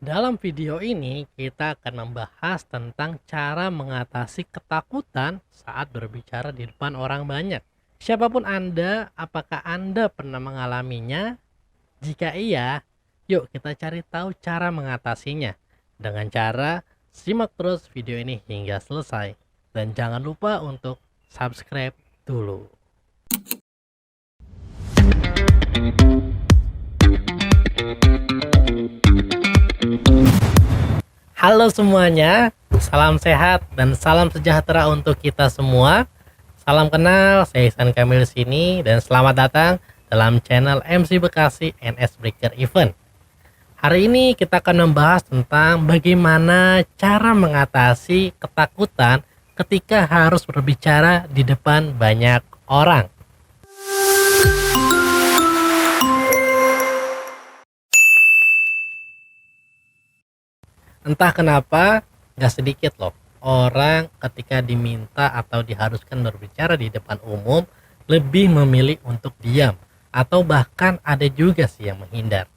Dalam video ini, kita akan membahas tentang cara mengatasi ketakutan saat berbicara di depan orang banyak. Siapapun Anda, apakah Anda pernah mengalaminya? Jika iya, yuk kita cari tahu cara mengatasinya. Dengan cara simak terus video ini hingga selesai. Dan jangan lupa untuk subscribe dulu. Halo semuanya, salam sehat dan salam sejahtera untuk kita semua. Salam kenal, saya Ihsan Kamil sini dan selamat datang dalam channel MC Bekasi NS Breaker Event. Hari ini kita akan membahas tentang bagaimana cara mengatasi ketakutan ketika harus berbicara di depan banyak orang. Entah kenapa, nggak sedikit loh orang ketika diminta atau diharuskan berbicara di depan umum lebih memilih untuk diam, atau bahkan ada juga sih yang menghindar.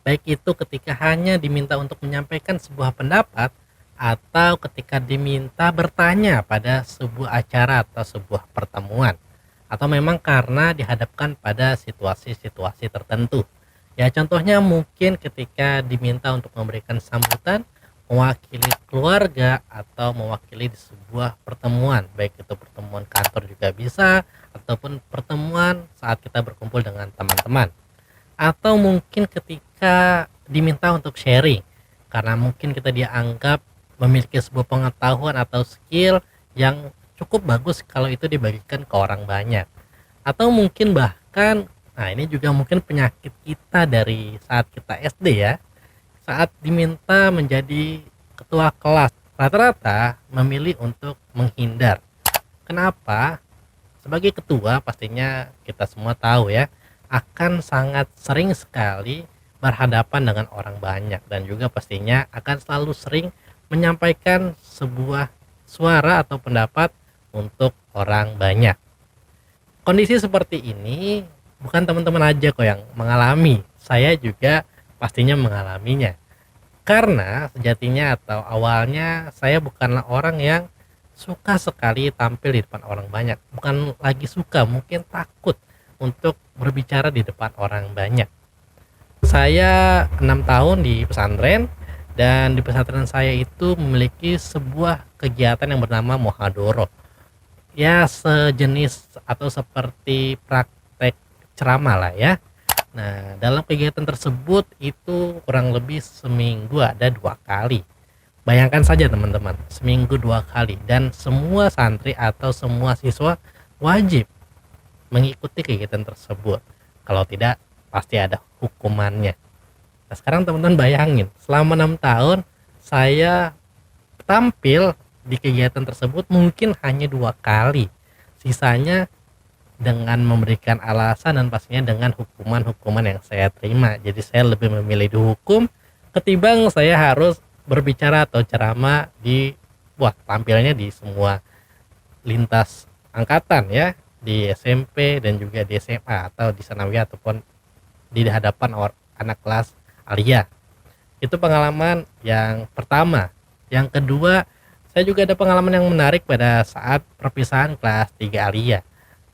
Baik itu ketika hanya diminta untuk menyampaikan sebuah pendapat atau ketika diminta bertanya pada sebuah acara atau sebuah pertemuan, atau memang karena dihadapkan pada situasi-situasi tertentu. Ya, contohnya mungkin ketika diminta untuk memberikan sambutan mewakili keluarga atau mewakili di sebuah pertemuan, baik itu pertemuan kantor juga bisa, ataupun pertemuan saat kita berkumpul dengan teman-teman, atau mungkin ketika diminta untuk sharing karena mungkin kita dianggap memiliki sebuah pengetahuan atau skill yang cukup bagus kalau itu dibagikan ke orang banyak, atau mungkin bahkan, nah ini juga mungkin penyakit kita dari saat kita SD ya, saat diminta menjadi ketua kelas, rata-rata memilih untuk menghindar. Kenapa? Sebagai ketua pastinya kita semua tahu ya, akan sangat sering sekali berhadapan dengan orang banyak dan juga pastinya akan selalu sering menyampaikan sebuah suara atau pendapat untuk orang banyak. Kondisi seperti ini bukan teman-teman aja kok yang mengalami, saya juga pastinya mengalaminya. Karena sejatinya atau awalnya saya bukanlah orang yang suka sekali tampil di depan orang banyak. Bukan lagi suka, mungkin takut untuk berbicara di depan orang banyak. Saya 6 tahun di pesantren dan di pesantren saya itu memiliki sebuah kegiatan yang bernama Mohadoro. Ya, sejenis atau seperti praktek ceramah lah ya. Nah, dalam kegiatan tersebut itu kurang lebih seminggu ada 2 kali. Bayangkan saja teman-teman, seminggu 2 kali dan semua santri atau semua siswa wajib mengikuti kegiatan tersebut. Kalau tidak, pasti ada hukumannya. Nah, sekarang teman-teman bayangin, selama 6 tahun saya tampil di kegiatan tersebut mungkin hanya 2 kali. Sisanya dengan memberikan alasan dan pastinya dengan hukuman-hukuman yang saya terima. Jadi saya lebih memilih dihukum ketimbang saya harus berbicara atau ceramah di tampilnya di semua lintas angkatan ya, di SMP dan juga di SMA atau di sanawiyah ataupun di hadapan anak kelas alia. Itu pengalaman yang pertama. Yang kedua, saya juga ada pengalaman yang menarik pada saat perpisahan kelas 3 alia,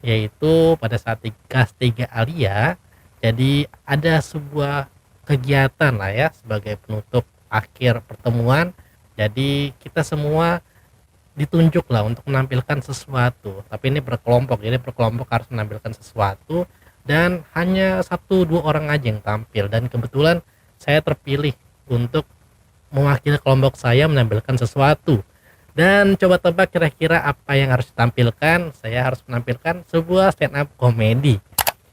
yaitu pada saat di kelas 3 alia. Jadi ada sebuah kegiatan lah ya sebagai penutup akhir pertemuan. Jadi kita semua ditunjuk lah untuk menampilkan sesuatu, tapi ini berkelompok, jadi berkelompok harus menampilkan sesuatu dan hanya 1-2 orang aja yang tampil, dan kebetulan saya terpilih untuk mewakili kelompok saya menampilkan sesuatu. Dan coba tebak kira-kira apa yang harus ditampilkan. Saya harus menampilkan sebuah stand up komedi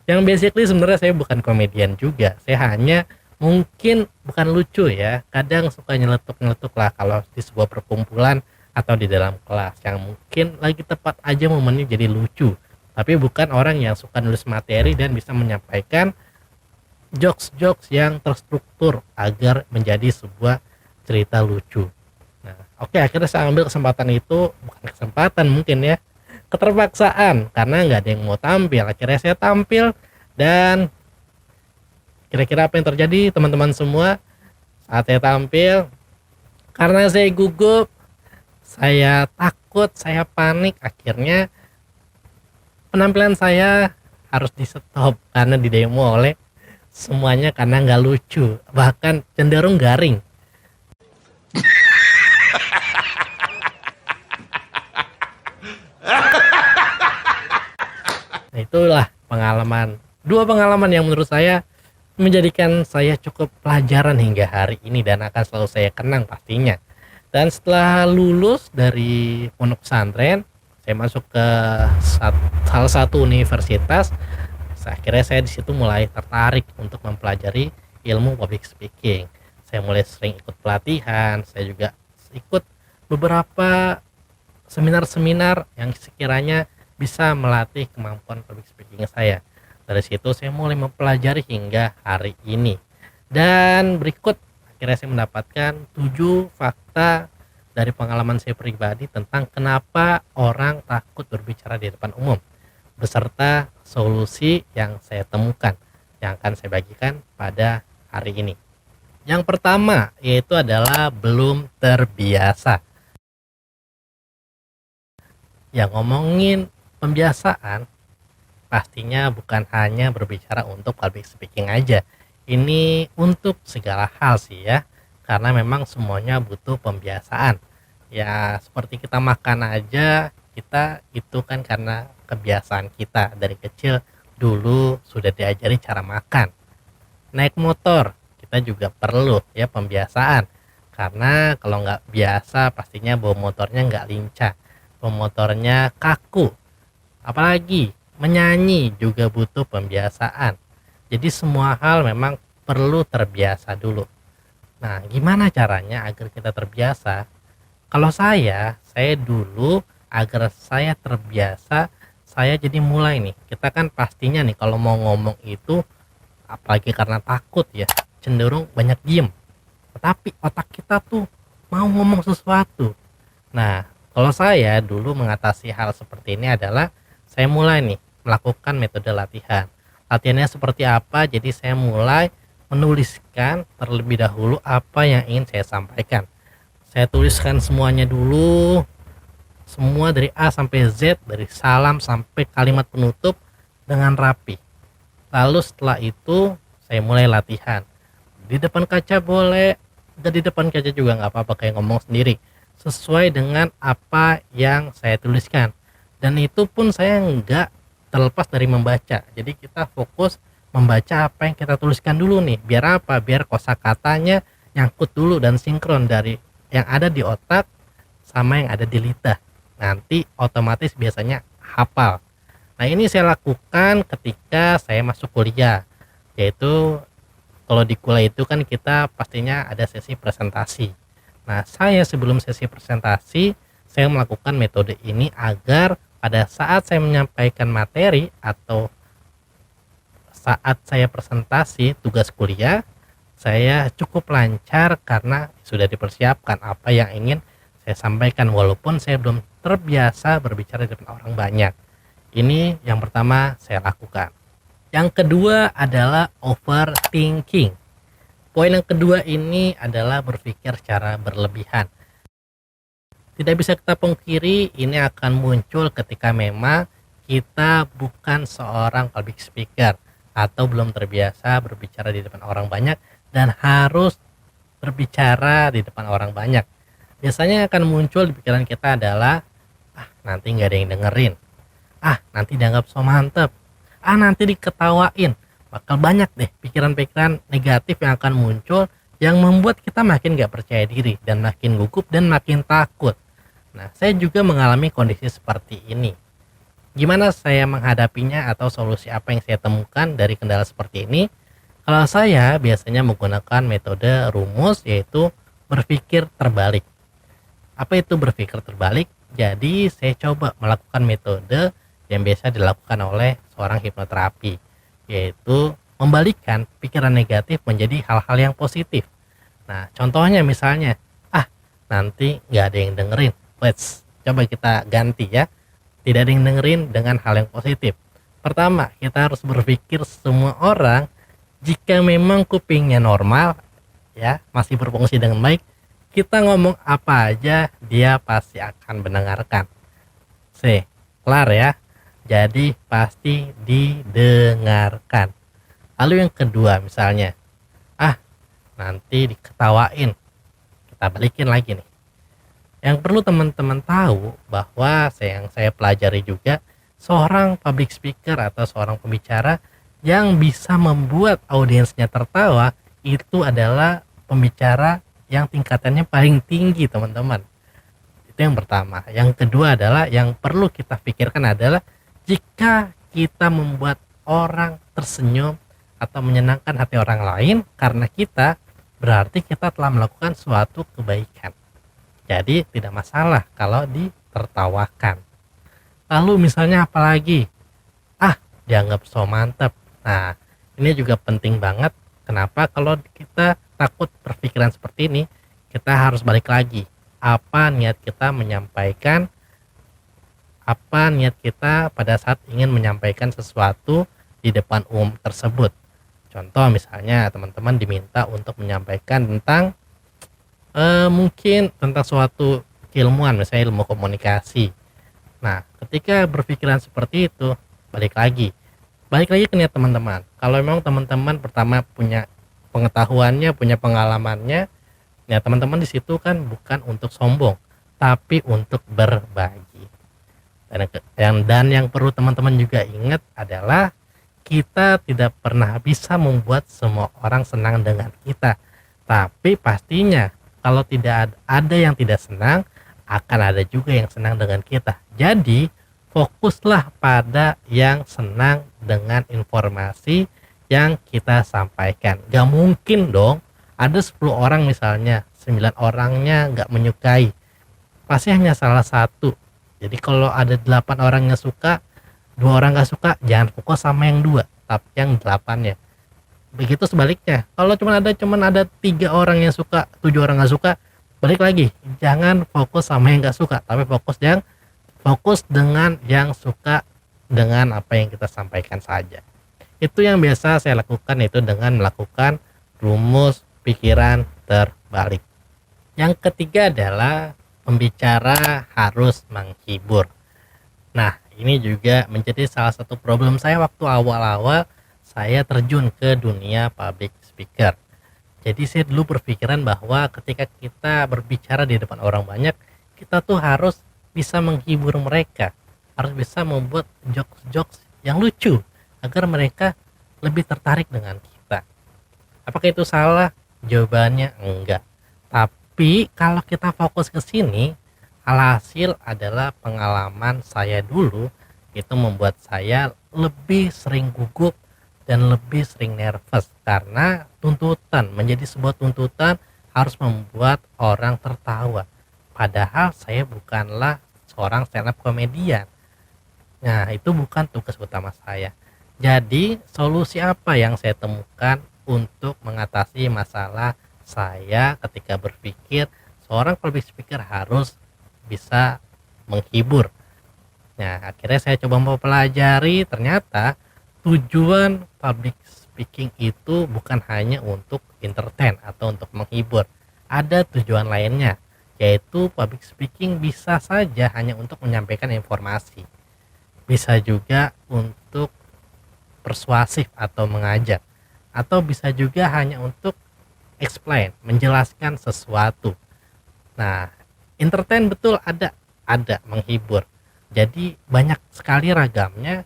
yang basically sebenarnya saya bukan komedian juga, saya hanya mungkin bukan lucu ya, kadang suka nyeletuk-nyeletuk lah kalau di sebuah perkumpulan atau di dalam kelas yang mungkin lagi tepat aja momennya jadi lucu, tapi bukan orang yang suka nulis materi dan bisa menyampaikan jokes-jokes yang terstruktur agar menjadi sebuah cerita lucu. Nah, oke, akhirnya saya ambil kesempatan itu, bukan kesempatan mungkin ya, keterpaksaan karena nggak ada yang mau tampil. Akhirnya saya tampil dan kira-kira apa yang terjadi teman-teman semua? Saat saya tampil, karena saya gugup, saya takut, saya panik, akhirnya penampilan saya harus di stop karena didemo oleh semuanya karena nggak lucu, bahkan cenderung garing. Nah, itulah dua pengalaman yang menurut saya menjadikan saya cukup pelajaran hingga hari ini dan akan selalu saya kenang pastinya. Dan setelah lulus dari pondok pesantren, saya masuk ke salah satu universitas. Akhirnya saya di situ mulai tertarik untuk mempelajari ilmu public speaking. Saya mulai sering ikut pelatihan, saya juga ikut beberapa seminar-seminar yang sekiranya bisa melatih kemampuan public speaking saya. Dari situ saya mulai mempelajari hingga hari ini. Dan berikut akhirnya saya mendapatkan 7 fakta dari pengalaman saya pribadi tentang kenapa orang takut berbicara di depan umum, beserta solusi yang saya temukan yang akan saya bagikan pada hari ini. Yang pertama yaitu adalah belum terbiasa. Yang ngomongin pembiasaan, pastinya bukan hanya berbicara untuk public speaking aja. Ini untuk segala hal sih ya. Karena memang semuanya butuh pembiasaan. Ya seperti kita makan aja, kita itu kan karena kebiasaan kita dari kecil dulu sudah diajari cara makan. Naik motor, kita juga perlu ya pembiasaan. Karena kalau nggak biasa pastinya bawa motornya nggak lincah. Bawa motornya kaku. Apalagi menyanyi juga butuh pembiasaan. Jadi semua hal memang perlu terbiasa dulu. Nah, gimana caranya agar kita terbiasa? Kalau saya dulu agar saya terbiasa, saya jadi mulai nih. Kita kan pastinya nih kalau mau ngomong itu, apalagi karena takut ya, cenderung banyak diem. Tetapi otak kita tuh mau ngomong sesuatu. Nah, kalau saya dulu mengatasi hal seperti ini adalah saya mulai nih melakukan metode latihan. Latihannya seperti apa? Jadi saya mulai menuliskan terlebih dahulu apa yang ingin saya sampaikan. Saya tuliskan semuanya dulu, semua dari A sampai Z, dari salam sampai kalimat penutup dengan rapi. Lalu setelah itu saya mulai latihan. Di depan kaca boleh, di depan kaca juga nggak apa-apa, kayak ngomong sendiri sesuai dengan apa yang saya tuliskan. Dan itu pun saya nggak terlepas dari membaca. Jadi kita fokus membaca apa yang kita tuliskan dulu nih. Biar apa? Biar kosakatanya nyangkut dulu dan sinkron dari yang ada di otak sama yang ada di lidah. Nanti otomatis biasanya hafal. Nah, ini saya lakukan ketika saya masuk kuliah. Yaitu kalau di kuliah itu kan kita pastinya ada sesi presentasi. Nah, saya sebelum sesi presentasi, saya melakukan metode ini agar pada saat saya menyampaikan materi atau saat saya presentasi tugas kuliah, saya cukup lancar karena sudah dipersiapkan apa yang ingin saya sampaikan walaupun saya belum terbiasa berbicara di depan orang banyak. Ini yang pertama saya lakukan. Yang kedua adalah overthinking. Poin yang kedua ini adalah berpikir secara berlebihan. Tidak bisa kita pungkiri ini akan muncul ketika memang kita bukan seorang public speaker atau belum terbiasa berbicara di depan orang banyak dan harus berbicara di depan orang banyak. Biasanya akan muncul di pikiran kita adalah nanti nggak ada yang dengerin, nanti dianggap so mantep, nanti diketawain. Bakal banyak deh pikiran-pikiran negatif yang akan muncul yang membuat kita makin gak percaya diri dan makin gugup dan makin takut. Nah, saya juga mengalami kondisi seperti ini. Gimana saya menghadapinya atau solusi apa yang saya temukan dari kendala seperti ini? Kalau saya biasanya menggunakan metode rumus, yaitu berpikir terbalik. Apa itu berpikir terbalik? Jadi saya coba melakukan metode yang biasa dilakukan oleh seorang hipnoterapi, yaitu membalikkan pikiran negatif menjadi hal-hal yang positif. Nah, contohnya misalnya, nanti nggak ada yang dengerin. Let's coba kita ganti ya. Tidak ada yang dengerin dengan hal yang positif. Pertama, kita harus berpikir semua orang, jika memang kupingnya normal, ya, masih berfungsi dengan baik, kita ngomong apa aja dia pasti akan mendengarkan. C. Kelar ya. Jadi pasti didengarkan. Lalu yang kedua misalnya, ah nanti diketawain, kita balikin lagi nih. Yang perlu teman-teman tahu bahwa yang saya pelajari juga, seorang public speaker atau seorang pembicara yang bisa membuat audiensnya tertawa itu adalah pembicara yang tingkatannya paling tinggi, teman-teman. Itu yang pertama. Yang kedua adalah yang perlu kita pikirkan adalah jika kita membuat orang tersenyum atau menyenangkan hati orang lain karena kita, berarti kita telah melakukan suatu kebaikan. Jadi tidak masalah kalau ditertawakan. Lalu misalnya apalagi, dianggap so mantep. Nah, ini juga penting banget. Kenapa? Kalau kita takut berpikiran seperti ini, kita harus balik lagi. Apa niat kita menyampaikan, apa niat kita pada saat ingin menyampaikan sesuatu di depan umum tersebut. Contoh misalnya teman-teman diminta untuk menyampaikan tentang mungkin tentang suatu keilmuan, misalnya ilmu komunikasi. Nah, ketika berpikiran seperti itu, balik lagi ke niat teman-teman. Kalau memang teman-teman pertama punya pengetahuannya, punya pengalamannya, ya teman-teman di situ kan bukan untuk sombong, tapi untuk berbagi. Dan yang perlu teman-teman juga ingat adalah kita tidak pernah bisa membuat semua orang senang dengan kita. Tapi pastinya kalau tidak ada yang tidak senang, akan ada juga yang senang dengan kita. Jadi fokuslah pada yang senang dengan informasi yang kita sampaikan. Gak mungkin dong ada 10 orang misalnya, 9 orangnya gak menyukai, pasti hanya salah satu. Jadi kalau ada 8 orang yang suka, 2 orang gak suka, jangan fokus sama yang 2, tapi yang 8-nya. Begitu sebaliknya, kalau cuma ada 3 orang yang suka, 7 orang gak suka, balik lagi, jangan fokus sama yang gak suka, tapi fokus dengan yang suka dengan apa yang kita sampaikan saja. Itu yang biasa saya lakukan, itu dengan melakukan rumus pikiran terbalik. Yang ketiga adalah pembicara harus menghibur. Nah, ini juga menjadi salah satu problem saya waktu awal-awal saya terjun ke dunia public speaker. Jadi saya dulu berpikiran bahwa ketika kita berbicara di depan orang banyak, kita tuh harus bisa menghibur mereka, harus bisa membuat jokes-jokes yang lucu agar mereka lebih tertarik dengan kita. Apakah itu salah? Jawabannya enggak. Tapi kalau kita fokus ke sini, alhasil adalah pengalaman saya dulu itu membuat saya lebih sering gugup dan lebih sering nervous karena menjadi sebuah tuntutan harus membuat orang tertawa. Padahal saya bukanlah seorang stand up komedian. Nah, itu bukan tugas utama saya. Jadi, solusi apa yang saya temukan untuk mengatasi masalah saya ketika berpikir seorang public speaker harus bisa menghibur? Nah, akhirnya saya coba mempelajari, ternyata tujuan public speaking itu bukan hanya untuk entertain atau untuk menghibur. Ada tujuan lainnya, yaitu public speaking bisa saja hanya untuk menyampaikan informasi. Bisa juga untuk persuasif atau mengajak, atau bisa juga hanya untuk explain, menjelaskan sesuatu. Nah, entertain betul ada menghibur. Jadi banyak sekali ragamnya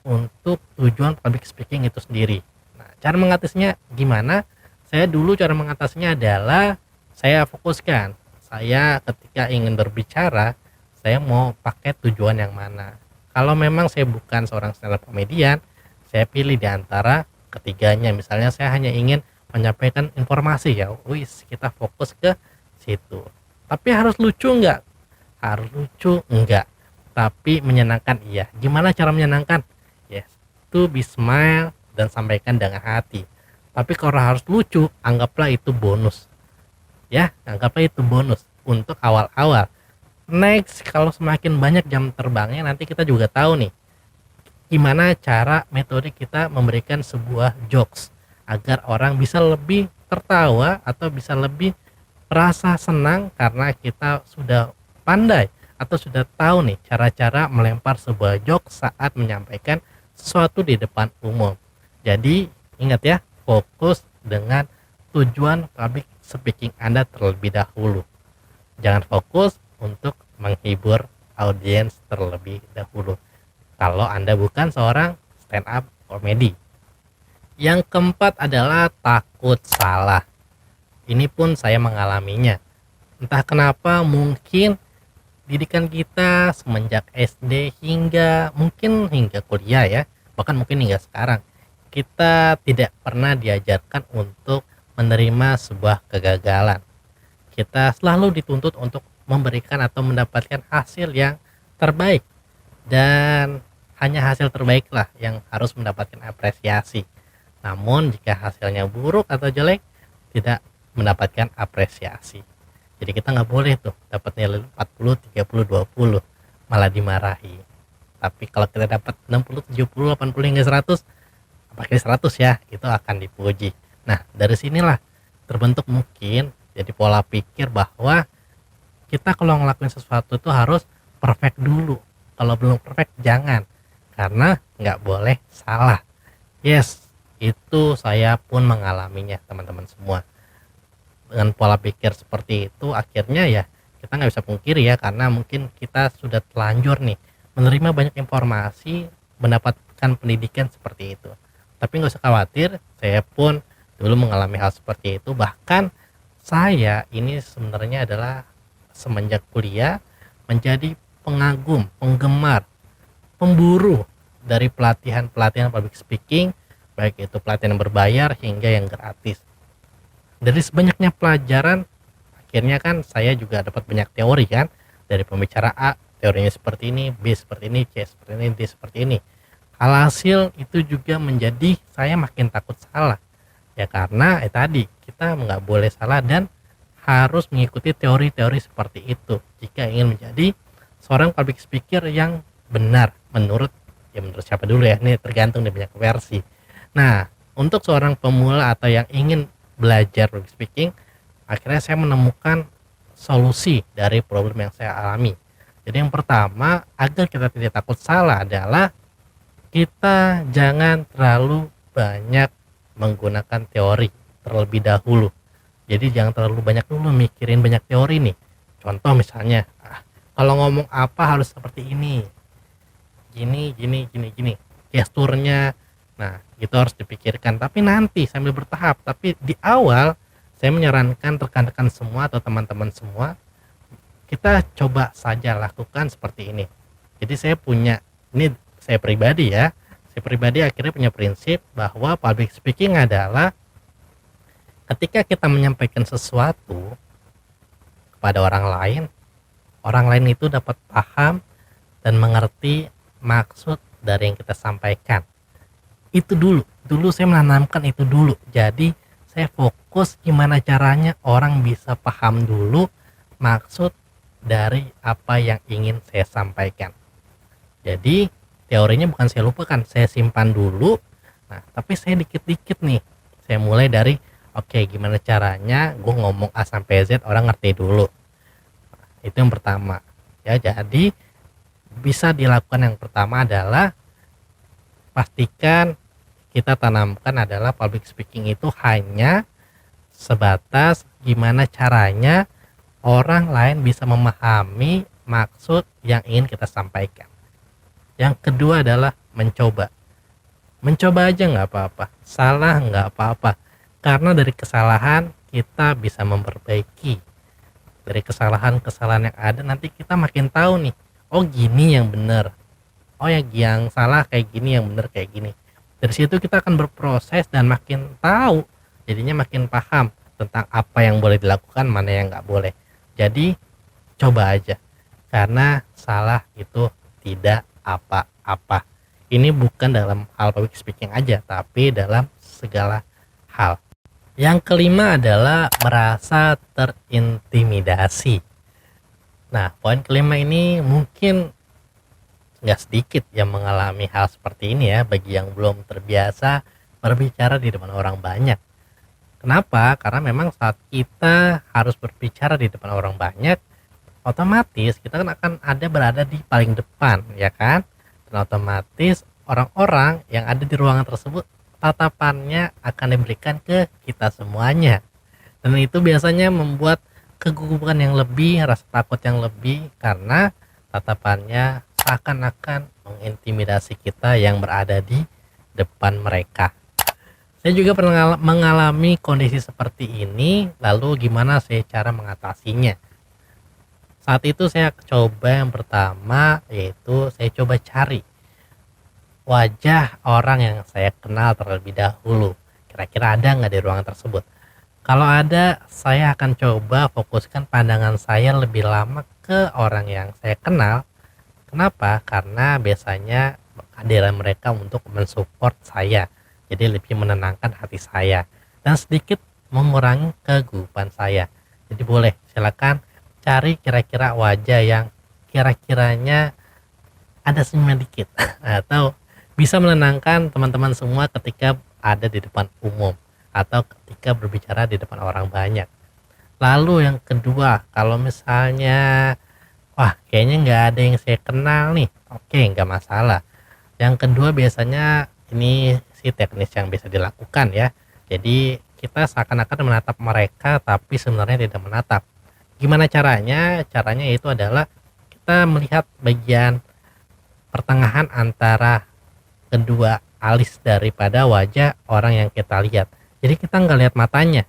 untuk tujuan public speaking itu sendiri. Nah, cara mengatasinya gimana? Saya dulu cara mengatasinya adalah saya fokuskan. Saya ketika ingin berbicara, saya mau pakai tujuan yang mana. Kalau memang saya bukan seorang stand up comedian, saya pilih di antara ketiganya. Misalnya saya hanya ingin menyampaikan informasi, ya kita fokus ke situ. Tapi harus lucu enggak? Harus lucu enggak, tapi menyenangkan iya. Gimana cara menyenangkan? Yes, to be smile dan sampaikan dengan hati. Tapi kalau harus lucu, anggaplah itu bonus. Ya, anggaplah itu bonus untuk awal-awal. Next, kalau semakin banyak jam terbangnya, nanti kita juga tahu nih gimana cara metode kita memberikan sebuah jokes agar orang bisa lebih tertawa atau bisa lebih merasa senang karena kita sudah pandai atau sudah tahu nih cara-cara melempar sebuah joke saat menyampaikan sesuatu di depan umum. Jadi ingat ya, fokus dengan tujuan public speaking Anda terlebih dahulu. Jangan fokus untuk menghibur audiens terlebih dahulu kalau Anda bukan seorang stand up comedy. Yang keempat adalah takut salah. Ini pun saya mengalaminya. Entah kenapa mungkin didikan kita semenjak SD hingga kuliah ya, bahkan mungkin hingga sekarang, kita tidak pernah diajarkan untuk menerima sebuah kegagalan. Kita selalu dituntut untuk memberikan atau mendapatkan hasil yang terbaik, dan hanya hasil terbaiklah yang harus mendapatkan apresiasi. Namun jika hasilnya buruk atau jelek, tidak mendapatkan apresiasi. Jadi kita nggak boleh tuh dapat nilai 40, 30, 20 malah dimarahi. Tapi kalau kita dapat 60, 70, 80 hingga 100, pakai 100 ya, itu akan dipuji. Nah, dari sinilah terbentuk mungkin jadi pola pikir bahwa kita kalau ngelakuin sesuatu itu harus perfect dulu. Kalau belum perfect jangan, karena nggak boleh salah. Yes, itu saya pun mengalaminya teman-teman semua. Dengan pola pikir seperti itu akhirnya ya kita nggak bisa pungkiri ya, karena mungkin kita sudah telanjur nih menerima banyak informasi, mendapatkan pendidikan seperti itu. Tapi nggak usah khawatir, saya pun dulu mengalami hal seperti itu. Bahkan saya ini sebenarnya adalah semenjak kuliah menjadi pengagum, penggemar, pemburu dari pelatihan-pelatihan public speaking, baik itu pelatihan yang berbayar hingga yang gratis. Dari sebanyaknya pelajaran, akhirnya kan saya juga dapat banyak teori kan, dari pembicara A teorinya seperti ini, B seperti ini, C seperti ini, D seperti ini. Alhasil itu juga menjadi saya makin takut salah ya, karena tadi kita nggak boleh salah dan harus mengikuti teori-teori seperti itu jika ingin menjadi seorang public speaker yang benar menurut siapa dulu ya, ini tergantung dari banyak versi. Nah, untuk seorang pemula atau yang ingin belajar public speaking, akhirnya saya menemukan solusi dari problem yang saya alami. Jadi yang pertama, agar kita tidak takut salah adalah kita jangan terlalu banyak menggunakan teori terlebih dahulu. Jadi jangan terlalu banyak dulu mikirin banyak teori nih. Contoh misalnya, kalau ngomong apa harus seperti ini, gini, gesturnya. Nah, itu harus dipikirkan, tapi nanti sambil bertahap. Tapi di awal saya menyarankan rekan-rekan semua atau teman-teman semua, kita coba saja lakukan seperti ini. Jadi saya pribadi akhirnya punya prinsip bahwa public speaking adalah ketika kita menyampaikan sesuatu kepada orang lain itu dapat paham dan mengerti maksud dari yang kita sampaikan. Itu dulu saya menanamkan itu dulu. Jadi saya fokus gimana caranya orang bisa paham dulu maksud dari apa yang ingin saya sampaikan. Jadi teorinya bukan saya lupakan, saya simpan dulu. Nah, tapi saya dikit-dikit nih, saya mulai dari gimana caranya gue ngomong A sampai Z orang ngerti dulu. Itu yang pertama ya. Jadi bisa dilakukan yang pertama adalah pastikan kita tanamkan adalah public speaking itu hanya sebatas gimana caranya orang lain bisa memahami maksud yang ingin kita sampaikan. Yang kedua adalah mencoba aja nggak apa-apa, salah nggak apa-apa, karena dari kesalahan kita bisa memperbaiki. Dari kesalahan yang ada nanti kita makin tahu nih, oh gini yang benar, oh yang salah kayak gini, yang benar kayak gini. Dari situ kita akan berproses dan makin tahu, jadinya makin paham tentang apa yang boleh dilakukan, mana yang nggak boleh. Jadi coba aja, karena salah itu tidak apa-apa. Ini bukan dalam hal public speaking aja, tapi dalam segala hal. Yang kelima adalah merasa terintimidasi. Nah, poin kelima ini mungkin nggak sedikit yang mengalami hal seperti ini ya, bagi yang belum terbiasa berbicara di depan orang banyak. Kenapa? Karena memang saat kita harus berbicara di depan orang banyak, otomatis kita kan akan ada berada di paling depan, ya kan? Dan otomatis orang-orang yang ada di ruangan tersebut tatapannya akan diberikan ke kita semuanya. Dan itu biasanya membuat kegugupan yang lebih, rasa takut yang lebih karena tatapannya seakan-akan mengintimidasi kita yang berada di depan mereka. Saya juga pernah mengalami kondisi seperti ini, lalu gimana saya cara mengatasinya? Saat itu saya coba yang pertama yaitu saya coba cari wajah orang yang saya kenal terlebih dahulu. Kira-kira ada nggak di ruangan tersebut? Kalau ada, saya akan coba fokuskan pandangan saya lebih lama ke orang yang saya kenal. Kenapa? Karena biasanya kehadiran mereka untuk mensupport saya. Jadi lebih menenangkan hati saya dan sedikit mengurangi kegugupan saya. Jadi boleh silakan cari kira-kira wajah yang kira-kiranya ada senyuman dikit atau bisa menenangkan teman-teman semua ketika ada di depan umum atau ketika berbicara di depan orang banyak. Lalu yang kedua, kalau misalnya wah kayaknya nggak ada yang saya kenal nih, oke nggak masalah. Yang kedua biasanya ini sih teknis yang bisa dilakukan ya. Jadi kita seakan-akan menatap mereka tapi sebenarnya tidak menatap. Gimana caranya? Caranya itu adalah kita melihat bagian pertengahan antara kedua alis daripada wajah orang yang kita lihat. Jadi kita nggak lihat matanya,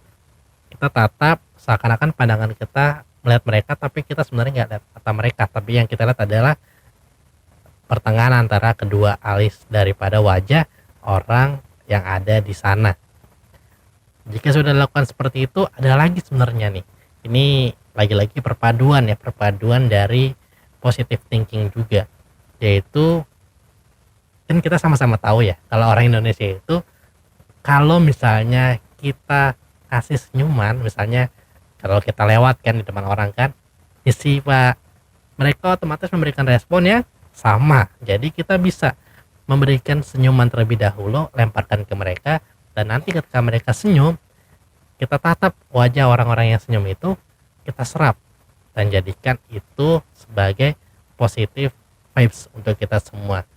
kita tatap seakan-akan pandangan kita melihat mereka tapi kita sebenarnya nggak lihat mata mereka, tapi yang kita lihat adalah pertengahan antara kedua alis daripada wajah orang yang ada di sana. Jika sudah dilakukan seperti itu, ada lagi sebenarnya nih, ini lagi-lagi perpaduan ya, perpaduan dari positive thinking juga, yaitu kan kita sama-sama tahu ya kalau orang Indonesia itu kalau misalnya kita kasih senyuman, misalnya kalau kita lewat kan di depan orang kan, isi pak, mereka otomatis memberikan respon yang sama. Jadi kita bisa memberikan senyuman terlebih dahulu, lemparkan ke mereka, dan nanti ketika mereka senyum, kita tatap wajah orang-orang yang senyum itu, kita serap dan jadikan itu sebagai positive vibes untuk kita semua,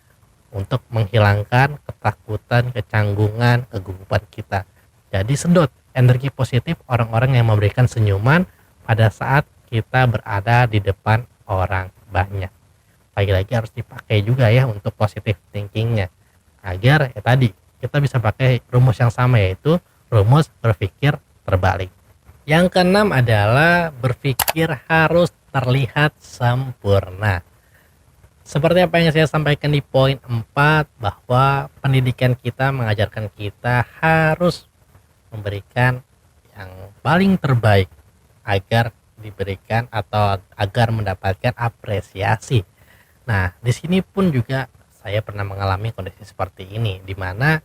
untuk menghilangkan ketakutan, kecanggungan, kegugupan kita. Jadi sedot energi positif orang-orang yang memberikan senyuman pada saat kita berada di depan orang banyak. Lagi-lagi harus dipakai juga ya untuk positive thinkingnya, agar ya tadi kita bisa pakai rumus yang sama, yaitu rumus berpikir terbalik. Yang keenam adalah berpikir harus terlihat sempurna. Seperti apa yang saya sampaikan di poin 4, bahwa pendidikan kita mengajarkan kita harus memberikan yang paling terbaik agar diberikan atau agar mendapatkan apresiasi. Nah, di sini pun juga saya pernah mengalami kondisi seperti ini, di mana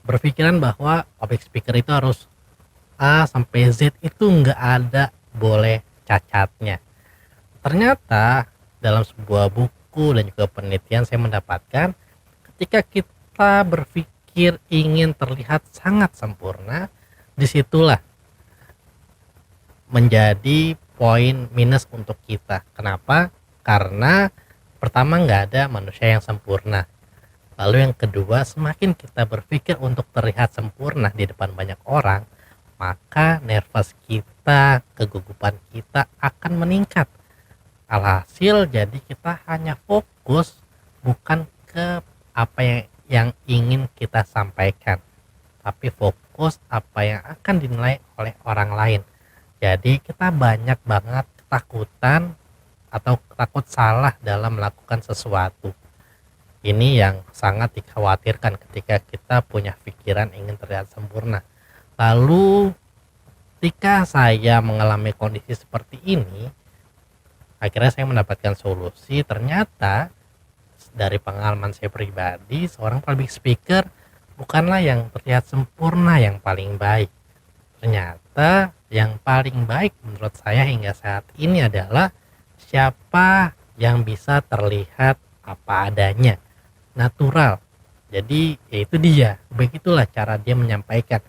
berpikiran bahwa public speaker itu harus A sampai Z, itu nggak ada boleh cacatnya. Ternyata dalam sebuah buku dan juga penelitian saya mendapatkan, ketika kita berpikir ingin terlihat sangat sempurna, disitulah menjadi poin minus untuk kita. Kenapa? Karena pertama nggak ada manusia yang sempurna. Lalu yang kedua, semakin kita berpikir untuk terlihat sempurna di depan banyak orang, maka nervous kita, kegugupan kita akan meningkat. Alhasil jadi kita hanya fokus bukan ke apa yang ingin kita sampaikan, tapi fokus apa yang akan dinilai oleh orang lain. Jadi kita banyak banget ketakutan atau takut salah dalam melakukan sesuatu. Ini yang sangat dikhawatirkan ketika kita punya pikiran ingin terlihat sempurna. Lalu ketika saya mengalami kondisi seperti ini, akhirnya saya mendapatkan solusi. Ternyata dari pengalaman saya pribadi, seorang public speaker bukanlah yang terlihat sempurna yang paling baik. Ternyata yang paling baik menurut saya hingga saat ini adalah siapa yang bisa terlihat apa adanya, natural. Jadi yaitu dia, begitulah cara dia menyampaikan.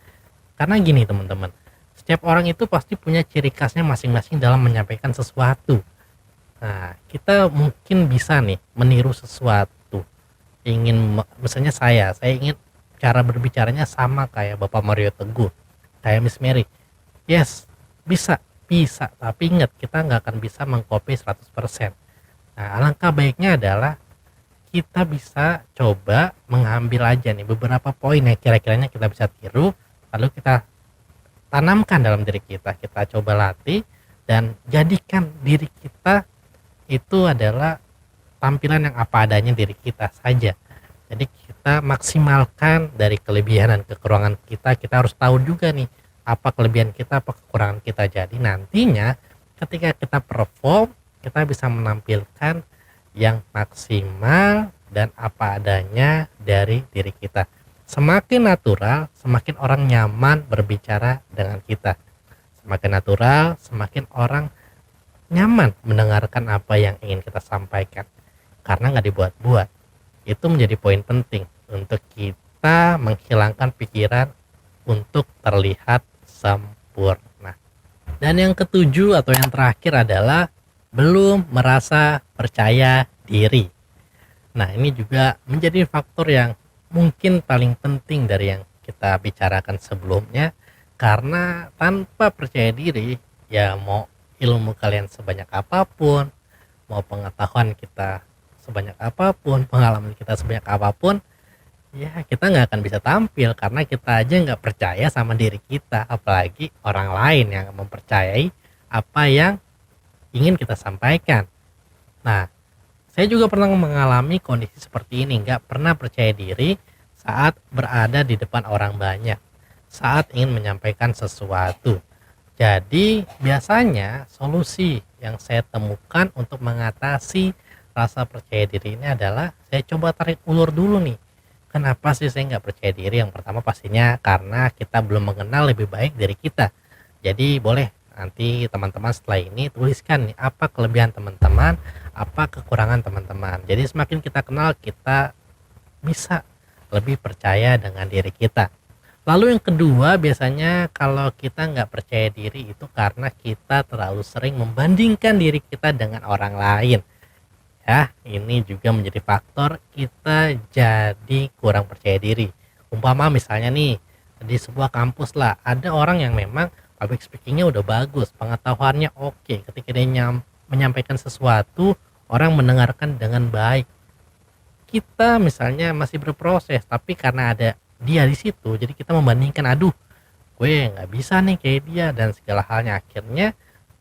Karena gini teman-teman, setiap orang itu pasti punya ciri khasnya masing-masing dalam menyampaikan sesuatu. Nah, kita mungkin bisa nih meniru sesuatu. Misalnya saya ingin cara berbicaranya sama kayak Bapak Mario Teguh, kayak Miss Mary. Yes, bisa, bisa. Tapi ingat, kita nggak akan bisa mengcopy 100%. Nah, alangkah baiknya adalah kita bisa coba mengambil aja nih beberapa poin yang kira-kiranya kita bisa tiru, lalu kita tanamkan dalam diri kita coba latih dan jadikan diri kita itu adalah tampilan yang apa adanya diri kita saja. Jadi kita maksimalkan dari kelebihan dan kekurangan kita harus tahu juga nih apa kelebihan kita, apa kekurangan kita. Jadi nantinya ketika kita perform, kita bisa menampilkan yang maksimal dan apa adanya dari diri kita. Semakin natural, semakin orang nyaman berbicara dengan kita. Semakin natural, semakin orang nyaman mendengarkan apa yang ingin kita sampaikan. Karena nggak dibuat-buat. Itu menjadi poin penting untuk kita menghilangkan pikiran untuk terlihat sempurna. Dan yang ketujuh atau yang terakhir adalah belum merasa percaya diri. Nah, ini juga menjadi faktor yang mungkin paling penting dari yang kita bicarakan sebelumnya, karena tanpa percaya diri, ya mau ilmu kalian sebanyak apapun, mau pengetahuan kita sebanyak apapun, pengalaman kita sebanyak apapun, ya kita nggak akan bisa tampil karena kita aja nggak percaya sama diri kita, apalagi orang lain yang mempercayai apa yang ingin kita sampaikan. Nah, saya juga pernah mengalami kondisi seperti ini, nggak pernah percaya diri saat berada di depan orang banyak, saat ingin menyampaikan sesuatu. Jadi biasanya solusi yang saya temukan untuk mengatasi rasa percaya diri ini adalah saya coba tarik ulur dulu nih. Kenapa sih saya nggak percaya diri? Yang pertama pastinya karena kita belum mengenal lebih baik diri kita. Jadi boleh nanti teman-teman setelah ini tuliskan nih apa kelebihan teman-teman, apa kekurangan teman-teman. Jadi semakin kita kenal, kita bisa lebih percaya dengan diri kita. Lalu yang kedua, biasanya kalau kita nggak percaya diri itu karena kita terlalu sering membandingkan diri kita dengan orang lain. Ya, ini juga menjadi faktor kita jadi kurang percaya diri. Umpama misalnya nih, di sebuah kampus lah, ada orang yang memang public speakingnya udah bagus, pengetahuannya oke. Ketika dia menyampaikan sesuatu, orang mendengarkan dengan baik. Kita misalnya masih berproses, tapi karena ada dia di situ, jadi kita membandingkan, aduh, gue nggak bisa nih kayak dia dan segala halnya. Akhirnya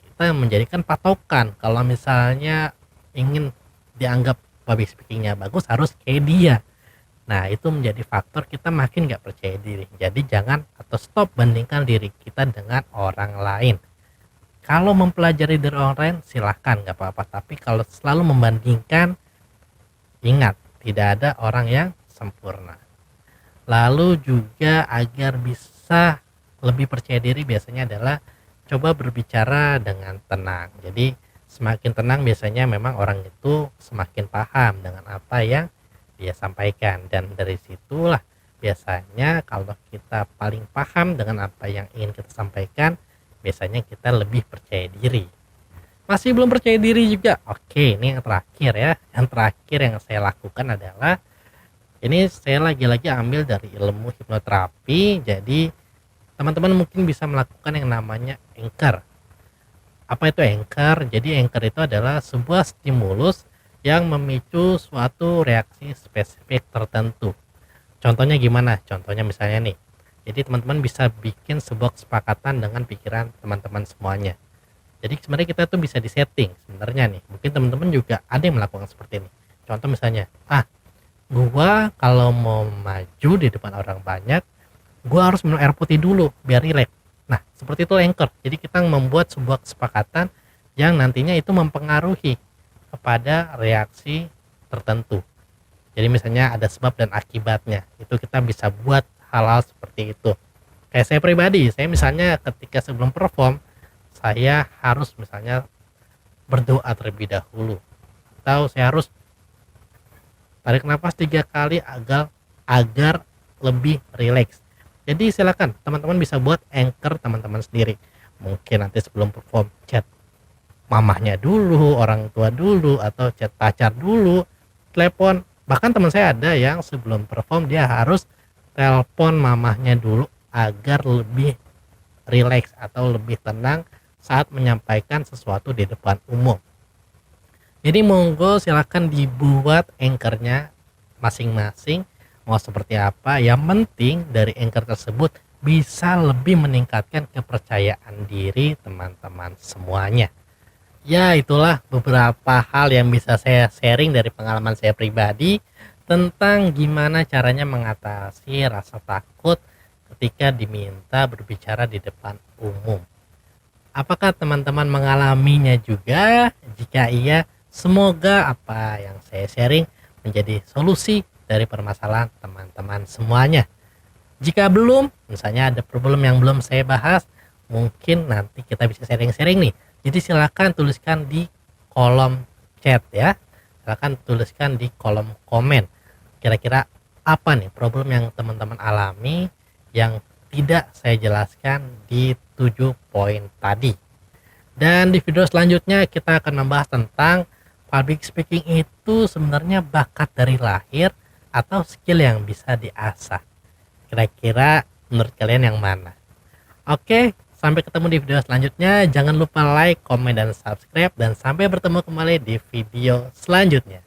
kita menjadikan patokan kalau misalnya ingin dianggap public speakingnya bagus harus kayak dia. Nah, itu menjadi faktor kita makin nggak percaya diri. Jadi jangan atau stop bandingkan diri kita dengan orang lain. Kalau mempelajari dari orang lain silahkan, nggak apa-apa. Tapi kalau selalu membandingkan, ingat tidak ada orang yang sempurna. Lalu juga agar bisa lebih percaya diri biasanya adalah coba berbicara dengan tenang. Jadi semakin tenang biasanya memang orang itu semakin paham dengan apa yang dia sampaikan, dan dari situlah biasanya kalau kita paling paham dengan apa yang ingin kita sampaikan, biasanya kita lebih percaya diri. Masih belum percaya diri juga? Oke, ini yang terakhir ya. Yang terakhir yang saya lakukan adalah, ini saya lagi-lagi ambil dari ilmu hipnoterapi. Jadi teman-teman mungkin bisa melakukan yang namanya anchor. Apa itu anchor? Jadi anchor itu adalah sebuah stimulus yang memicu suatu reaksi spesifik tertentu. Contohnya gimana? Contohnya misalnya nih, jadi teman-teman bisa bikin sebuah kesepakatan dengan pikiran teman-teman semuanya. Jadi sebenarnya kita tuh bisa disetting sebenarnya nih. Mungkin teman-teman juga ada yang melakukan seperti ini. Contoh misalnya, gua kalau mau maju di depan orang banyak, gua harus minum air putih dulu biar rileks. Nah, seperti itu anchor. Jadi kita membuat sebuah kesepakatan yang nantinya itu mempengaruhi kepada reaksi tertentu. Jadi misalnya ada sebab dan akibatnya, itu kita bisa buat hal-hal seperti itu. Kayak saya pribadi, saya misalnya ketika sebelum perform, saya harus misalnya berdoa terlebih dahulu, atau saya harus tarik nafas 3 kali agar lebih rileks. Jadi silakan teman-teman bisa buat anchor teman-teman sendiri. Mungkin nanti sebelum perform chat mamahnya dulu, orang tua dulu, atau chat pacar dulu, telepon. Bahkan teman saya ada yang sebelum perform dia harus telepon mamahnya dulu agar lebih rileks atau lebih tenang saat menyampaikan sesuatu di depan umum. Jadi monggo silakan dibuat anchornya masing-masing mau seperti apa. Yang penting dari anchor tersebut bisa lebih meningkatkan kepercayaan diri teman-teman semuanya. Ya, itulah beberapa hal yang bisa saya sharing dari pengalaman saya pribadi tentang gimana caranya mengatasi rasa takut ketika diminta berbicara di depan umum. Apakah teman-teman mengalaminya juga? Jika iya, semoga apa yang saya sharing menjadi solusi dari permasalahan teman-teman semuanya. Jika belum, misalnya ada problem yang belum saya bahas, mungkin nanti kita bisa sharing-sharing nih. Jadi silakan tuliskan di kolom chat ya. Silakan tuliskan di kolom komen. Kira-kira apa nih problem yang teman-teman alami yang tidak saya jelaskan di 7 poin tadi. Dan di video selanjutnya kita akan membahas tentang public speaking itu sebenarnya bakat dari lahir atau skill yang bisa diasah. Kira-kira menurut kalian yang mana? Oke, sampai ketemu di video selanjutnya. Jangan lupa like, komen, dan subscribe. Dan sampai bertemu kembali di video selanjutnya.